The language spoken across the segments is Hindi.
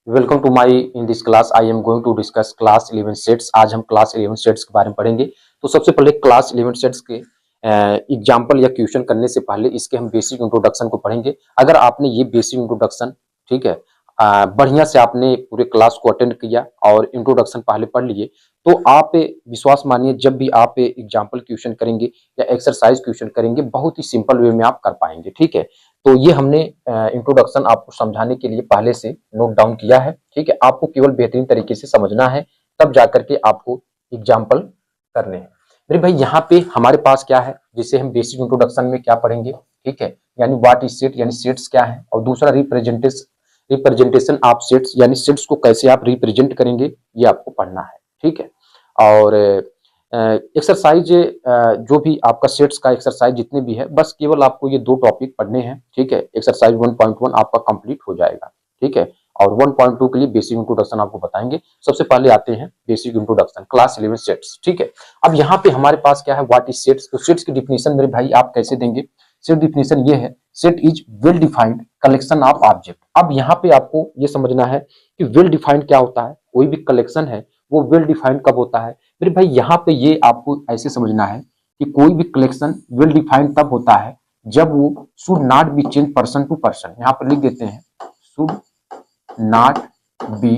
Welcome to my in this class I am going to discuss class 11 sets. आज हम क्लास 11 सेट्स के बारे में पढ़ेंगे। तो सबसे पहले क्लास 11 सेट्स के एग्जाम्पल या क्वेश्चन करने से पहले इसके हम बेसिक इंट्रोडक्शन को पढ़ेंगे। अगर आपने ये बेसिक इंट्रोडक्शन ठीक है बढ़िया से आपने पूरे क्लास को अटेंड किया और इंट्रोडक्शन पहले पढ़ लिए तो आप विश्वास मानिए जब भी आप एग्जाम्पल क्वेश्चन करेंगे या एक्सरसाइज क्वेश्चन करेंगे बहुत ही सिंपल वे में आप कर पाएंगे। ठीक है, तो ये हमने इंट्रोडक्शन आपको समझाने के लिए पहले से नोट डाउन किया है। ठीक है, आपको केवल बेहतरीन तरीके से समझना है तब जाकर के आपको एग्जाम्पल करने हैं। मेरे भाई यहाँ पे हमारे पास क्या है जिसे हम बेसिक इंट्रोडक्शन में क्या पढ़ेंगे। ठीक है, यानी व्हाट इज सेट यानी सेट्स क्या है, और दूसरा रिप्रेजेंटेशन ऑफ सेट्स यानी सेट्स को कैसे आप रिप्रेजेंट करेंगे ये आपको पढ़ना है। ठीक है, और एक्सरसाइज जो भी आपका सेट्स का एक्सरसाइज जितने भी है बस केवल आपको ये दो टॉपिक पढ़ने हैं। ठीक है, एक्सरसाइज 1.1 आपका कंप्लीट हो जाएगा। ठीक है, और 1.2 के लिए बेसिक इंट्रोडक्शन आपको बताएंगे। सबसे पहले आते हैं बेसिक इंट्रोडक्शन क्लास 11 सेट्स। ठीक है, अब यहाँ पे हमारे पास क्या है व्हाट इज सेट्स। तो सेट्स की डिफिनेशन मेरे भाई आप कैसे देंगे। सेट डिफिनेशन ये है, set is well defined collection of object. अब यहाँ पे आपको ये समझना है कि वेल डिफाइंड क्या होता है। कोई भी कलेक्शन है वो वेल डिफाइंड कब होता है। मेरे भाई यहाँ पे ये आपको ऐसे समझना है कि कोई भी कलेक्शन वेल डिफाइंड तब होता है जब वो should not be change person to person. यहाँ पर लिख देते हैं should not be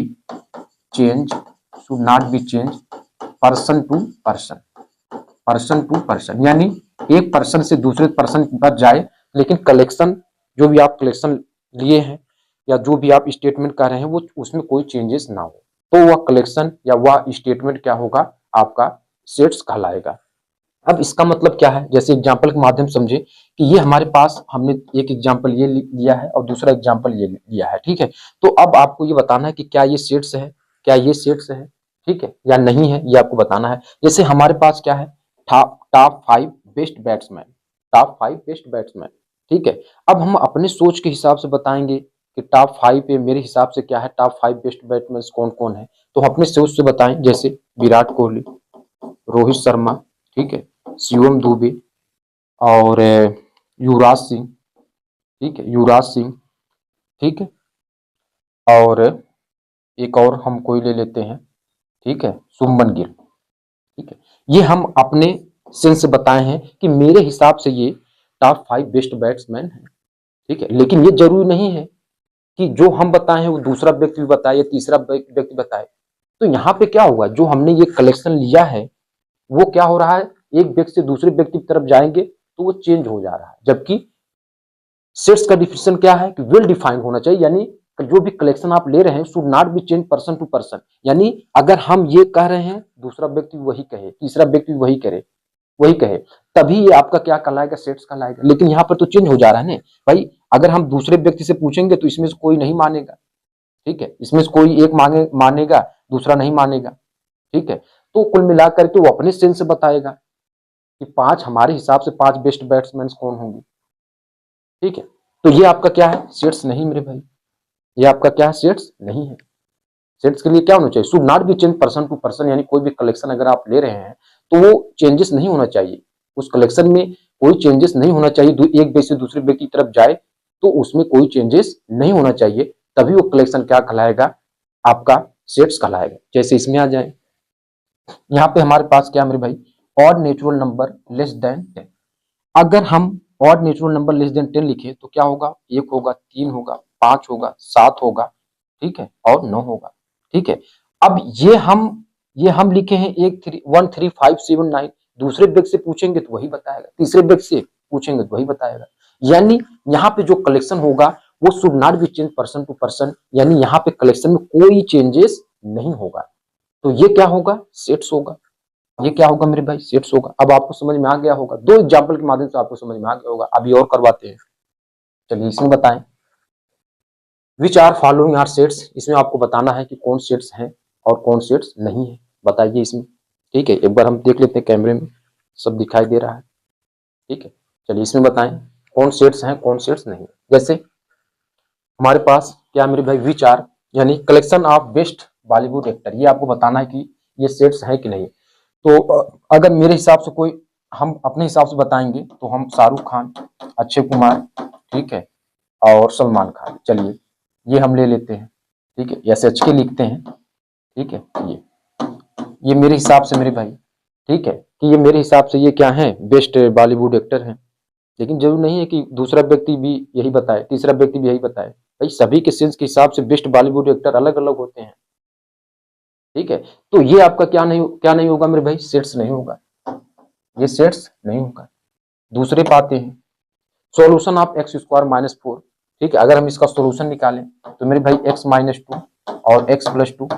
change, should not be change person to person, person to person यानी एक पर्सन से दूसरे पर्सन पर जाए लेकिन कलेक्शन जो भी आप कलेक्शन लिए हैं या जो भी आप स्टेटमेंट कर रहे हैं वो उसमें कोई चेंजेस ना हो तो वह कलेक्शन या वह स्टेटमेंट क्या होगा आपका सेट्स कहलाएगा। अब इसका मतलब क्या है, जैसे एग्जांपल के माध्यम से समझे कि ये हमारे पास हमने एक एग्जांपल ये लिया है और दूसरा एग्जांपल ये लिया है। ठीक है, तो अब आपको ये बताना है कि क्या ये सेट्स है, क्या ये सेट्स है ठीक है या नहीं है, ये आपको बताना है। जैसे हमारे पास क्या है top 5 best batsman, top 5 best batsman. ठीक है, अब हम अपने सोच के हिसाब से बताएंगे कि टॉप 5 पे मेरे हिसाब से क्या है टॉप 5 बेस्ट बैट्समैन कौन कौन है, तो अपने सोच से बताएं। जैसे विराट कोहली, रोहित शर्मा, ठीक है, शिवम दुबे और युवराज सिंह। ठीक है, युवराज सिंह। ठीक है, और एक और हम कोई ले लेते हैं। ठीक है, शुभमन गिल। ठीक है, ये हम अपने सेंस से बताए हैं कि मेरे हिसाब से ये टॉप 5 बेस्ट बैट्समैन है। ठीक है, लेकिन ये जरूरी नहीं है कि जो हम बताए हैं वो दूसरा व्यक्ति भी बताए या तीसरा व्यक्ति बताए। तो यहाँ पे क्या होगा, जो हमने ये कलेक्शन लिया है वो क्या हो रहा है एक व्यक्ति से दूसरे व्यक्ति की तरफ जाएंगे तो वो चेंज हो जा रहा है। जबकि सेट्स का डिफिनेशन क्या है कि वेल डिफाइंड होना चाहिए, यानी जो भी कलेक्शन आप ले रहे हैं should not be change person to person. यानी अगर हम ये कह रहे हैं दूसरा व्यक्ति वही कहे, तीसरा व्यक्ति वही करे, वही कहे, तभी ये आपका क्या कहलाएगा सेट्स कहलाएगा। लेकिन यहाँ पर तो चेंज हो जा रहा है ना भाई। अगर हम दूसरे व्यक्ति से पूछेंगे तो इसमें से कोई नहीं मानेगा। ठीक है, इसमें से कोई एक मानेगा दूसरा नहीं मानेगा। ठीक है, तो कुल मिलाकर के वो अपने सेंस से बताएगा कि 5 हमारे हिसाब से 5 बेस्ट बैट्समैन कौन होंगे। ठीक है, तो ये आपका क्या है सेट्स नहीं मेरे भाई, ये आपका क्या है सेट्स नहीं है। सेट्स के लिए क्या होना चाहिए should not be change person to person, यानी कोई भी कलेक्शन अगर आप ले रहे हैं तो वो चेंजेस नहीं होना चाहिए, उस कलेक्शन में कोई चेंजेस नहीं होना चाहिए। एक व्यक्ति से दूसरे व्यक्ति की तरफ जाए तो उसमें कोई चेंजेस नहीं होना चाहिए, तभी वो कलेक्शन क्या कहलाएगा आपका सेट्स कहलाएगा। जैसे इसमें आ जाए, यहाँ पे हमारे पास क्या मेरे भाई odd natural number less than 10। अगर हम odd natural number less than 10 लिखे तो क्या होगा, 1 होगा, 3 होगा, 5 होगा, 7 होगा, ठीक है, और 9 होगा। ठीक है, अब ये हम लिखे हैं 1 3 5 7 9, दूसरे व्यक्ति से पूछेंगे तो वही बताएगा, तीसरे व्यक्ति से पूछेंगे तो वही बताएगा। यानी यहाँ पे जो कलेक्शन होगा वो should not be change person to person, यानी यहाँ पे कलेक्शन में कोई चेंजेस नहीं होगा। तो ये क्या होगा सेट्स होगा, ये क्या होगा मेरे भाई सेट्स होगा। अब आपको समझ में आ गया होगा, दो एग्जाम्पल के माध्यम से आपको समझ में आ गया होगा। अभी और करवाते हैं, चलिए इसमें बताएं which are following are sets. इसमें आपको बताना है कि कौन सेट्स हैं और कौन सेट्स नहीं है, बताइए इसमें। ठीक है, एक बार हम देख लेते हैं, कैमरे में सब दिखाई दे रहा है। ठीक है, चलिए इसमें बताएं कौन सेट्स हैं कौन सेट्स नहीं। जैसे हमारे पास क्या मेरे भाई विच आर यानी collection of best Bollywood actor, ये आपको बताना है कि ये सेट्स है कि नहीं। तो अगर मेरे हिसाब से कोई हम अपने हिसाब से बताएंगे तो हम शाहरुख खान, अक्षय कुमार, ठीक है, और सलमान खान, चलिए ये हम ले लेते हैं। ठीक है, SH के लिखते हैं। ठीक है, ये मेरे हिसाब से मेरे भाई, ठीक है, कि ये मेरे हिसाब से ये क्या है, बेस्ट बॉलीवुड एक्टर हैं। लेकिन जरूर नहीं है कि दूसरा व्यक्ति भी यही बताए, तीसरा व्यक्ति भी यही बताए। भाई सभी के सेंस के हिसाब से बेस्ट बॉलीवुड एक्टर अलग अलग होते हैं। ठीक है, तो ये आपका क्या नहीं होगा मेरे भाई, सेट्स नहीं होगा, ये सेट्स नहीं होगा। दूसरे पाते हैं solution of x square minus 4। ठीक है, अगर हम इसका सॉल्यूशन निकालें तो मेरे भाई x माइनस 2 और x प्लस 2,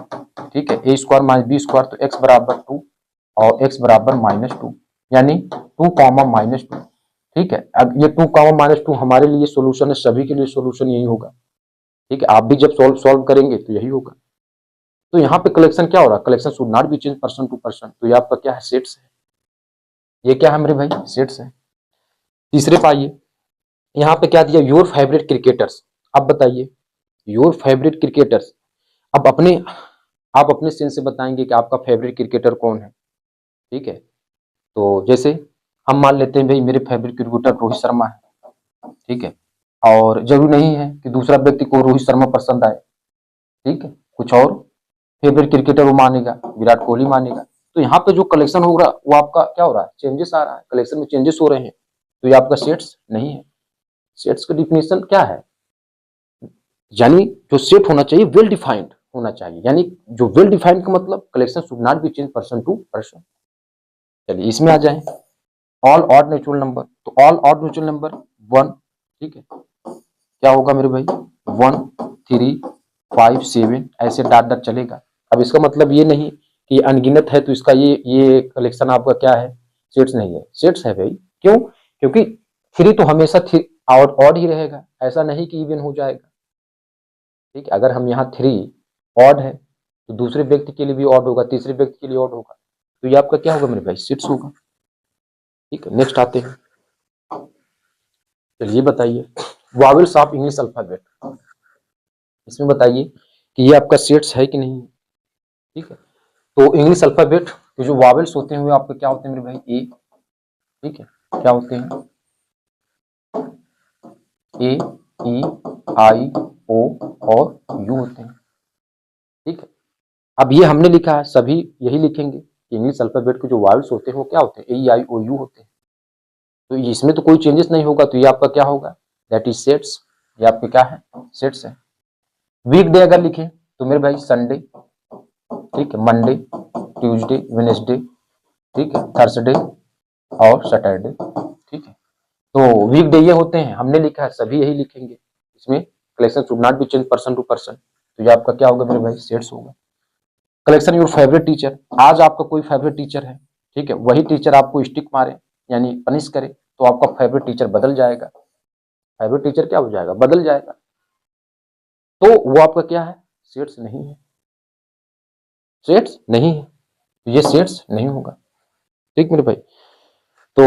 ठीक है, ए स्क्वायर माइनस बी स्क्वायर, तो x बराबर 2 और x बराबर माइनस 2, यानी 2 कॉमा माइनस 2। ठीक है, अब ये 2 कॉमा माइनस 2 हमारे लिए सॉल्यूशन है, सभी के लिए सॉल्यूशन यही होगा। ठीक है, आप भी जब सॉल्व करेंगे तो यही होगा। तो यहाँ पे कलेक्शन क्या हो रहा है, collection should not be change person to person, तो ये आपका क्या है, सेट्स है। ये क्या है मेरे भाई, सेट्स है। तीसरे पाइए, यहाँ पे क्या दिया, योर फेवरेट क्रिकेटर्स। अब बताइए योर फेवरेट क्रिकेटर्स। अब आप अपने सेंस से बताएंगे कि आपका फेवरेट क्रिकेटर कौन है। ठीक है, तो जैसे हम मान लेते हैं भाई मेरे फेवरेट क्रिकेटर रोहित शर्मा है। ठीक है, और जरूरी नहीं है कि दूसरा व्यक्ति को रोहित शर्मा पसंद आए। ठीक है, कुछ और फेवरेट क्रिकेटर वो मानेगा, विराट कोहली मानेगा। तो यहाँ पे जो कलेक्शन हो रहा है वो आपका क्या हो रहा है, चेंजेस आ रहा है, कलेक्शन में चेंजेस हो रहे हैं। तो ये आपका सेट्स नहीं है। सेट्स का डिफिनेशन क्या है, यानी जो सेट होना चाहिए वेल डिफाइंड होना चाहिए, यानी जो वेल डिफाइंड का मतलब collection should not be change person to person. चलिए इसमें आ जाए, ऑल ऑड नेचुरल नंबर। तो ऑल ऑड नेचुरल नंबर 1। ठीक है, क्या होगा मेरे भाई, 1 3 5 7 ऐसे डॉट डॉट चलेगा। अब इसका मतलब ये नहीं कि अनगिनत है तो इसका ये कलेक्शन आपका क्या है, सेट्स नहीं है, सेट्स है भाई। क्यों, क्योंकि 3 तो हमेशा और ऑड ही रहेगा, ऐसा नहीं कि इवन हो जाएगा। ठीक है, अगर हम यहाँ 3 ऑड है तो दूसरे व्यक्ति के लिए भी ऑड होगा, तीसरे व्यक्ति के लिए ऑड होगा, तो ये आपका क्या होगा मेरे भाई, सेट्स होगा। ठीक है, नेक्स्ट आते हैं। चलिए बताइए वॉवेल्स ऑफ इंग्लिश अल्फाबेट, इसमें बताइए कि ये आपका सेट्स है कि नहीं। ठीक है, तो इंग्लिश अल्फाबेट के जो वॉवेल्स होते हैं वो आपके क्या होते हैं मेरे भाई, ए। ठीक है, क्या होते हैं, ए ई आई ओ और यू होते हैं। ठीक है, अब ये हमने लिखा है, सभी यही लिखेंगे कि इंग्लिश अल्फाबेट के जो वॉवेल्स होते हैं वो क्या होते हैं, ए ई आई ओ यू होते हैं। तो इसमें तो कोई चेंजेस नहीं होगा, तो ये आपका क्या होगा, दैट इज सेट्स। ये आपके क्या है, सेट्स है। वीकडे अगर लिखे तो मेरे भाई संडे, ठीक है, मंडे, ट्यूसडे, वेडनेसडे, ठीक है, थर्सडे और सैटरडे। ठीक है, तो वीकडे ये होते हैं, हमने लिखा है, सभी यही लिखेंगे। इसमें collection should not be change person to person, तो ये आपका क्या होगा मेरे भाई, सेट्स होगा। कलेक्शन योर फेवरेट टीचर, आज आपका कोई फेवरेट टीचर है। ठीक है, वही टीचर आपको स्टिक मारे यानी पनिश करे तो आपका फेवरेट टीचर बदल जाएगा, फेवरेट टीचर क्या हो जाएगा, बदल जाएगा। तो वो आपका क्या है, सेट्स नहीं है, सेट्स नहीं है, तो ये सेट्स नहीं होगा। ठीक मेरे भाई, तो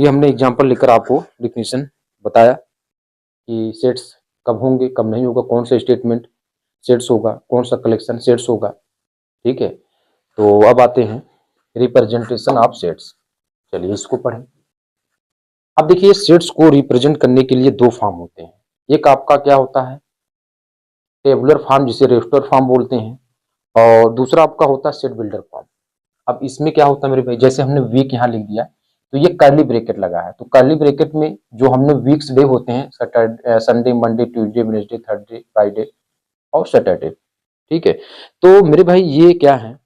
ये हमने एग्जांपल लेकर आपको डिफिनेशन बताया कि सेट्स कब होंगे कब नहीं होगा, कौन सा स्टेटमेंट सेट्स होगा, कौन सा कलेक्शन सेट्स होगा। ठीक है, तो अब आते हैं रिप्रेजेंटेशन ऑफ सेट्स। चलिए इसको पढ़ें। अब देखिए सेट्स को रिप्रेजेंट करने के लिए 2 फॉर्म होते हैं। एक आपका क्या होता है, टेबुलर फॉर्म जिसे रेस्टर फॉर्म बोलते हैं, और दूसरा आपका होता है सेट बिल्डर फॉर्म। अब इसमें क्या होता है मेरे भाई, जैसे हमने वीक यहाँ लिख दिया तो ये कर्ली ब्रैकेट लगा है, तो कर्ली ब्रैकेट में जो हमने वीक्स डे होते हैं, Saturday, Sunday, Monday, Tuesday, Wednesday, Thursday, Friday और सैटरडे। ठीक है, तो मेरे भाई ये क्या है,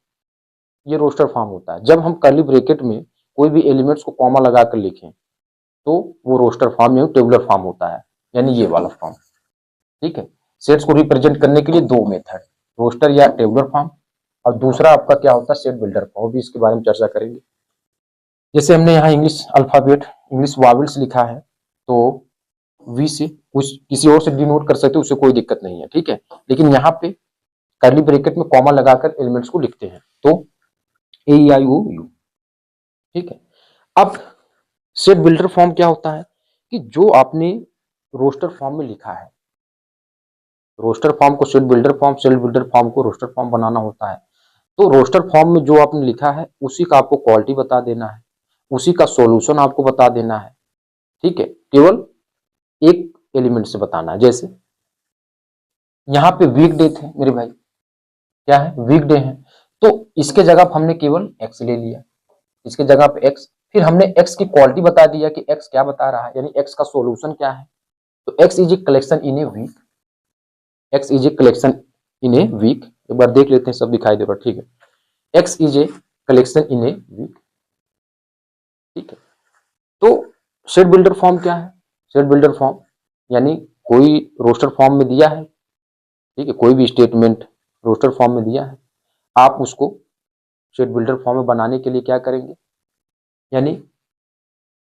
ये रोस्टर फॉर्म होता है। जब हम कर्ली ब्रैकेट में कोई भी एलिमेंट्स को कॉमा लगा कर लिखें तो वो रोस्टर फॉर्म या टेबुलर फॉर्म होता है, यानी ये वाला फॉर्म। ठीक है, सेट्स को रिप्रेजेंट करने के लिए 2 मेथड, रोस्टर या टेबुलर फॉर्म, और दूसरा आपका क्या होता है, सेट बिल्डर फॉर्म, भी इसके बारे में चर्चा करेंगे। जैसे हमने यहाँ इंग्लिश अल्फाबेट, इंग्लिश वॉवेल्स लिखा है, तो वी से कुछ किसी और से डिनोट कर सकते हो, उससे कोई दिक्कत नहीं है। ठीक है, लेकिन यहाँ पे कर्ली ब्रैकेट में कॉमा लगाकर एलिमेंट्स को लिखते हैं, तो ए आई ओ यू। ठीक है, अब सेट बिल्डर फॉर्म क्या होता है कि जो आपने रोस्टर फॉर्म में लिखा है, रोस्टर फॉर्म को set builder form, set builder form को रोस्टर फॉर्म बनाना होता है। तो रोस्टर फॉर्म में जो आपने लिखा है उसी का आपको क्वालिटी बता देना है, उसी का सॉल्यूशन आपको बता देना है। ठीक है, केवल एक एलिमेंट से बताना है। जैसे यहाँ पे वीक डे थे मेरे भाई, क्या है, वीक डे है, तो इसके जगह पर हमने केवल एक्स ले लिया, इसके जगह पे एक्स, फिर हमने एक्स की क्वालिटी बता दिया कि एक्स क्या बता रहा है, यानी एक्स का सॉल्यूशन क्या है। तो x is a collection in a week, x is a collection in a week, एक बार देख लेते हैं, सब दिखाई दे रहा, ठीक है, x is a collection in a week, ठीक है। तो सेट बिल्डर फॉर्म क्या है, सेट बिल्डर फॉर्म यानी कोई रोस्टर फॉर्म में दिया है, ठीक है, कोई भी स्टेटमेंट रोस्टर फॉर्म में दिया है, आप उसको सेट बिल्डर फॉर्म में बनाने के लिए क्या करेंगे, यानी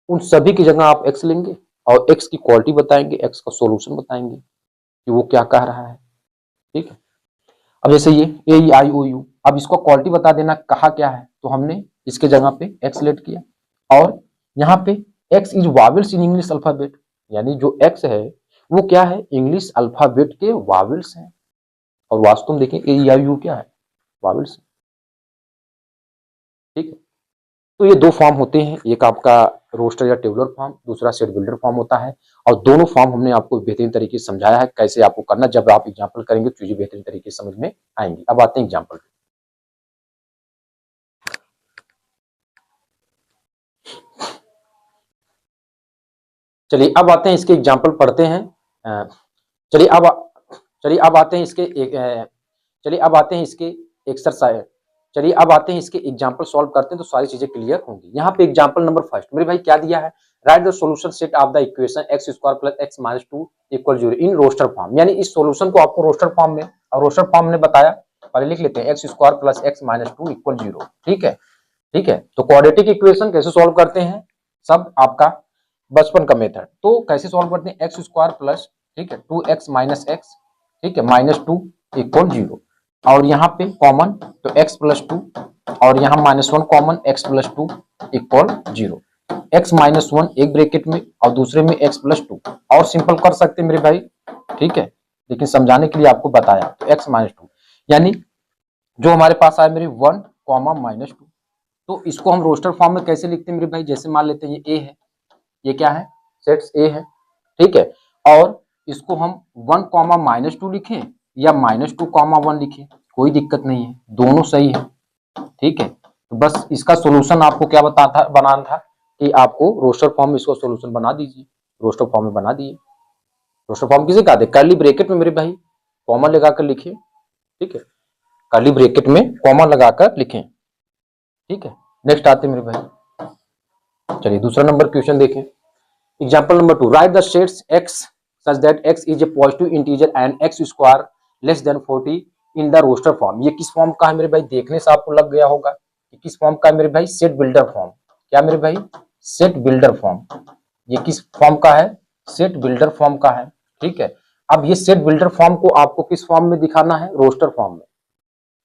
उन सभी की जगह आप एक्स लेंगे और एक्स की क्वालिटी बताएंगे, एक्स का सॉल्यूशन बताएंगे कि वो क्या कह रहा है, ठीक है। अब जैसे ये ए ई आई ओ यू, अब इसको क्वालिटी बता देना कहा क्या है, तो हमने इसके जगह पे एक्स लेट किया, और यहाँ पे x is vowels in English alphabet, यानी जो एक्स है वो क्या है, इंग्लिश अल्फाबेट के वावेल्स हैं, और वास्तव में देखें ए ई आई यू क्या है, वावेल्स, ठीक है। तो ये दो फॉर्म होते हैं, एक आपका रोस्टर या टेबुलर फॉर्म, दूसरा सेट बिल्डर फॉर्म होता है, और दोनों फॉर्म हमने आपको बेहतरीन तरीके से समझाया है कैसे आपको करना, जब आप एग्जाम्पल करेंगे चीजें बेहतरीन तरीके से समझ में आएंगी। अब आते हैं एग्जाम्पल, चलिए अब आते हैं इसके एग्जाम्पल पढ़ते हैं। चलिए अब चलिए अब आते हैं इसके चलिए अब आते हैं इसके एक्सरसाइज, चलिए अब आते हैं इसके एग्जाम्पल सॉल्व करते हैं तो सारी चीजें क्लियर होंगी। यहाँ पे एग्जाम्पल नंबर फर्स्ट मेरे भाई क्या दिया है, right the solution set of the equation x square plus x minus 2 equal 0 in roster form, यानी इस सॉल्यूशन को आपको रोस्टर फॉर्म में, और रोस्टर फॉर्म ने बताया, पहले लिख लेते हैं x square plus x minus 2 equal 0, ठीक है, ठीक है। तो क्वाड्रेटिक इक्वेशन कैसे सॉल्व करते हैं, सब आपका बचपन का मेथड, तो कैसे सॉल्व करते हैं, एक्स स्क्वायर प्लस, ठीक है, 2x माइनस एक्स, ठीक है, माइनस 2 इक्वल 0, और यहाँ पे कॉमन तो x प्लस 2, और यहाँ -1 common x plus 2 equal 0, x minus 1 एक ब्रैकेट में और दूसरे में x प्लस 2, और सिंपल कर सकते हैं मेरे भाई, ठीक है, लेकिन समझाने के लिए आपको बताया, तो x माइनस 2 यानी जो हमारे पास आया मेरे 1 कॉमा माइनस 2, तो इसको हम रोस्टर फॉर्म में कैसे लिखते हैं मेरे भाई, जैसे मान लेते हैं ये a है, ये क्या है, सेट्स ए है, ठीक है, और इसको हम 1 कॉमा माइनस 2 लिखें या -2 कॉमा 1 लिखें, कोई दिक्कत नहीं है, दोनों सही है, ठीक है। तो बस इसका सॉल्यूशन आपको क्या बनाना था कि आपको रोस्टर फॉर्म में इसको सॉल्यूशन बना दीजिए, रोस्टर फॉर्म में बना दिए, रोस्टर फॉर्म किसे कहते हैं, कर्ली ब्रैकेट में मेरे भाई कॉमा लगाकर लिखे, ठीक है, कर्ली ब्रैकेट में कॉमा लगाकर लिखें, ठीक है। नेक्स्ट आते मेरे भाई, चलिए दूसरा नंबर क्वेश्चन देखें, example number 2, right the sets x such that x is a positive integer and x square less than 40 in the roster form, ये किस फॉर्म का है मेरे भाई, देखने से आपको लग गया होगा कि किस फॉर्म का है मेरे भाई, सेट बिल्डर फॉर्म, क्या मेरे भाई, सेट बिल्डर फॉर्म, ये किस फॉर्म का है, सेट बिल्डर फॉर्म का है, ठीक है। अब ये सेट बिल्डर फॉर्म को आपको किस फॉर्म में दिखाना है, रोस्टर फॉर्म में,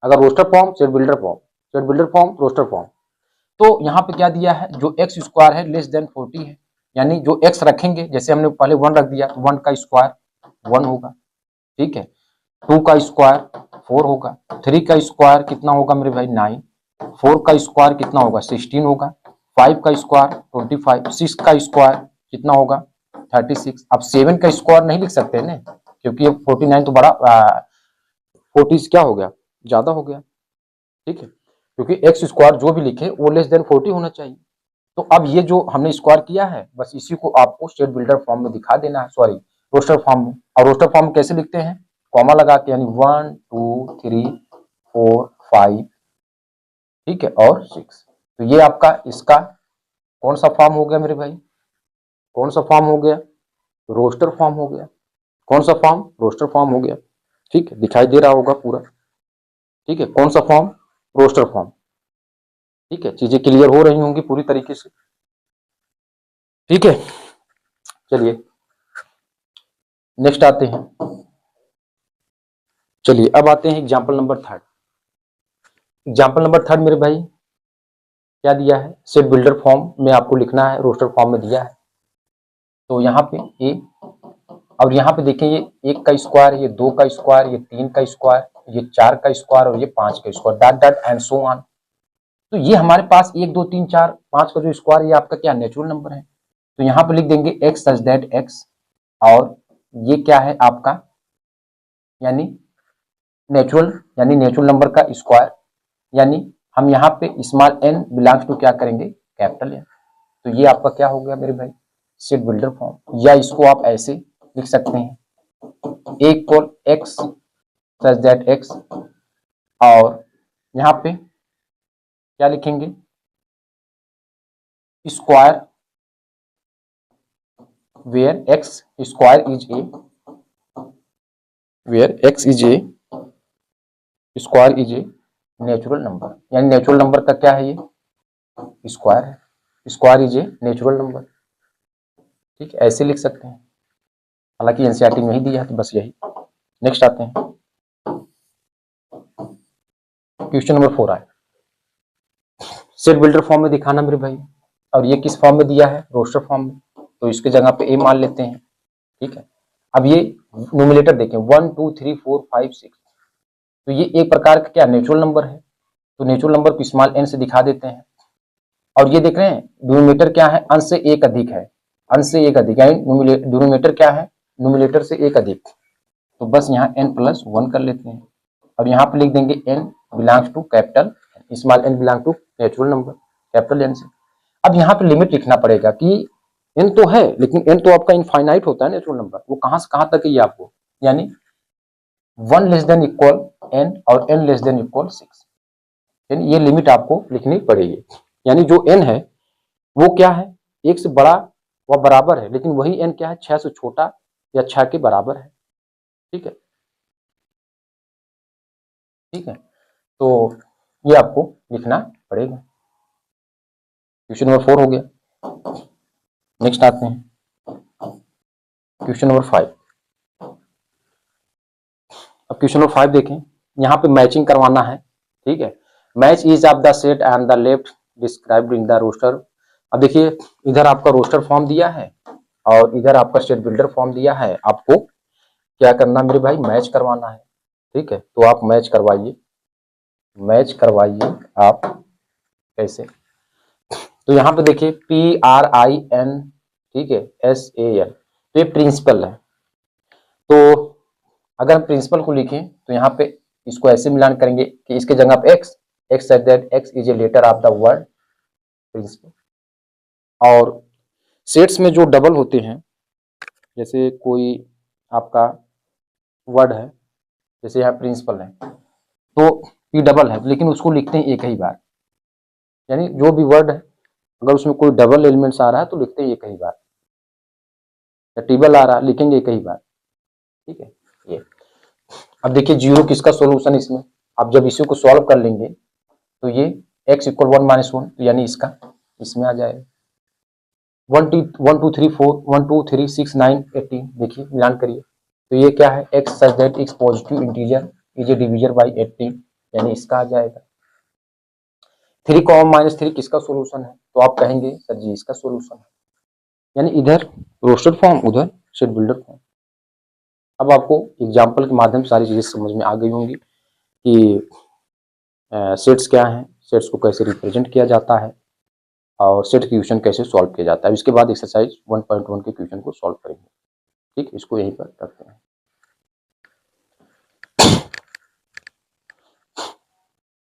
अगर roster form set builder form, set builder form roster form, तो यहाँ पे क्या दिया है, जो एक्स स्क्वायर है लेस देन 40 है, यानी जो एक्स रखेंगे, जैसे हमने पहले 1 रख दिया तो 1 का स्क्वायर 1 होगा, ठीक है, 2 का स्क्वायर 4 होगा, 3 का स्क्वायर कितना होगा मेरे भाई 9, 4 का स्क्वायर कितना होगा 16 होगा, 5 का स्क्वायर 25, 6 का स्क्वायर कितना होगा 36, अब 7 का स्क्वायर नहीं लिख सकते ना, क्योंकि 49 तो बड़ा 40 क्या हो गया, ज्यादा हो गया, ठीक है, क्योंकि एक्स स्क्वायर जो भी लिखे वो लेस देन 40 होना चाहिए। तो अब ये जो हमने स्क्वायर किया है, बस इसी को आपको स्टेट बिल्डर फॉर्म में दिखा देना है, सॉरी रोस्टर फॉर्म में, और रोस्टर फॉर्म कैसे लिखते हैं, कॉमा लगा के, यानी 1 2 3 4 5, ठीक है, और 6, तो ये आपका इसका कौन सा फॉर्म हो गया मेरे भाई, कौन सा फॉर्म हो गया, रोस्टर फॉर्म हो गया, कौन सा फॉर्म, रोस्टर फॉर्म हो गया, ठीक है, दिखाई दे रहा होगा पूरा, ठीक है, कौन सा फॉर्म, रोस्टर फॉर्म, ठीक है, चीजें क्लियर हो रही होंगी पूरी तरीके से, ठीक है। चलिए नेक्स्ट आते हैं, चलिए अब आते हैं example number third, example number third मेरे भाई क्या दिया है, सेट बिल्डर फॉर्म में आपको लिखना है, रोस्टर फॉर्म में दिया है, तो यहाँ पे ए, और यहाँ पे देखें ये 1 का स्क्वायर, ये 2 का स्क्वायर, ये 3 का स्क्वायर, ये 4 का स्क्वायर और ये 5 का square, dot dot and so on, तो ये हमारे पास 1 2 3 4 5 का जो स्क्वायर, ये आपका क्या नेचुरल नंबर है, तो यहाँ पे लिख देंगे x सच दैट x, और ये क्या है आपका यानी नेचुरल नंबर का स्क्वायर, यानी हम यहाँ पे स्मॉल n बिलोंग्स टू क्या करेंगे, कैपिटल n। तो ये आपका क्या हो गया मेरे भाई, सेट बिल्डर फॉर्म। या इसको आप ऐसे लिख सकते हैं, a equal x such that x, और यहाँ पे क्या लिखेंगे, square where x square is a, where x is a square is a natural number. यानी नेचुरल नंबर का क्या है, ये स्क्वायर है, square is a natural number. ठीक है, ऐसे लिख सकते हैं, हालांकि एनसीईआरटी में ही दिया है, तो बस यही। नेक्स्ट आते हैं, क्वेश्चन नंबर 4 आए, सेट बिल्डर फॉर्म में दिखाना मेरे भाई, और ये किस फॉर्म में दिया है, रोस्टर फॉर्म में, तो इसके जगह पे ए मान लेते हैं। ठीक है, अब ये न्यूमरेटर देखें 1 2 3 4 5 6, तो ये एक प्रकार का क्या नेचुरल नंबर है, तो नेचुरल नंबर को स्मॉल n से दिखा देते हैं। और ये देख रहे हैं डिनोमिनेटर क्या है, अंश से एक अधिक है, अंश से एक अधिक, यानी डिनोमिनेटर क्या है, न्यूमरेटर से एक अधिक, तो बस यहाँ n+1 कर लेते हैं। और यहाँ पे लिख देंगे n belongs to capital, small n belong to natural number capital n से। अब यहाँ पे लिमिट लिखना पड़ेगा कि n तो है, लेकिन n तो आपका इनफाइनाइट होता है नेचुरल नंबर, वो कहाँ से कहाँ तक है ये आपको, यानी 1 लेस देन इक्वल n और n लेस देन इक्वल 6, यानी ये लिमिट आपको लिखनी पड़ेगी। यानी जो n है वो क्या है, 1 से बड़ा व बराबर है, लेकिन वही n क्या है, 6 से छोटा या 6 के बराबर है। ठीक है, ठीक है, तो ये आपको लिखना पड़ेगा। क्वेश्चन नंबर 4 हो गया। नेक्स्ट आते हैं क्वेश्चन नंबर 5। अब क्वेश्चन नंबर 5 देखें, यहाँ पे मैचिंग करवाना है। ठीक है, match is of the set and the left described in the roster. अब देखिए, इधर आपका रोस्टर फॉर्म दिया है और इधर आपका सेट बिल्डर फॉर्म दिया है, आपको क्या करना मेरे भाई, मैच करवाना है। ठीक है, तो आप मैच करवाइए, मैच करवाइए आप कैसे, तो यहाँ पे देखिए PRIN, ठीक है, SAL, तो ये प्रिंसिपल है। तो अगर हम प्रिंसिपल को लिखें तो यहाँ पे इसको ऐसे मिलान करेंगे कि इसके जगह पे x such that x is a letter of the word principal. और सेट्स में जो डबल होते हैं, जैसे कोई आपका वर्ड है, जैसे यहाँ प्रिंसिपल है, तो P डबल है, लेकिन उसको लिखते हैं एक ही बार, यानी जो भी वर्ड है अगर उसमें कोई डबल एलिमेंट्स आ रहा है तो लिखते हैं एक ही बार, या टेबल आ रहा है लिखेंगे एक ही बार। ठीक है, ये अब देखिए जीरो किसका सॉल्यूशन, इसमें आप जब इसी को सॉल्व कर लेंगे तो ये x इक्वल 1 - 1, तो यानी इसका इसमें आ जाएगा 1 2 3 4 1 2 3 6 9 18, देखिए मिलान करिए, तो ये क्या है, x such that x positive integer is a divisor by 18, यानी इसका आ जाएगा। 3 - 3 किसका सॉल्यूशन है, तो आप कहेंगे सर जी इसका सॉल्यूशन है, यानी इधर रोस्टेड फॉर्म उधर सेट बिल्डर फॉर्म। अब आपको एग्जाम्पल के माध्यम से सारी चीजें समझ में आ गई होंगी कि सेट्स क्या हैं, सेट्स को कैसे रिप्रेजेंट किया जाता है और सेट क्वेश्चन कैसे सॉल्व किया जाता है। इसके बाद एक्सरसाइज 1.1 के क्वेश्चन को सॉल्व करेंगे। ठीक, इसको यहीं पर रखते हैं।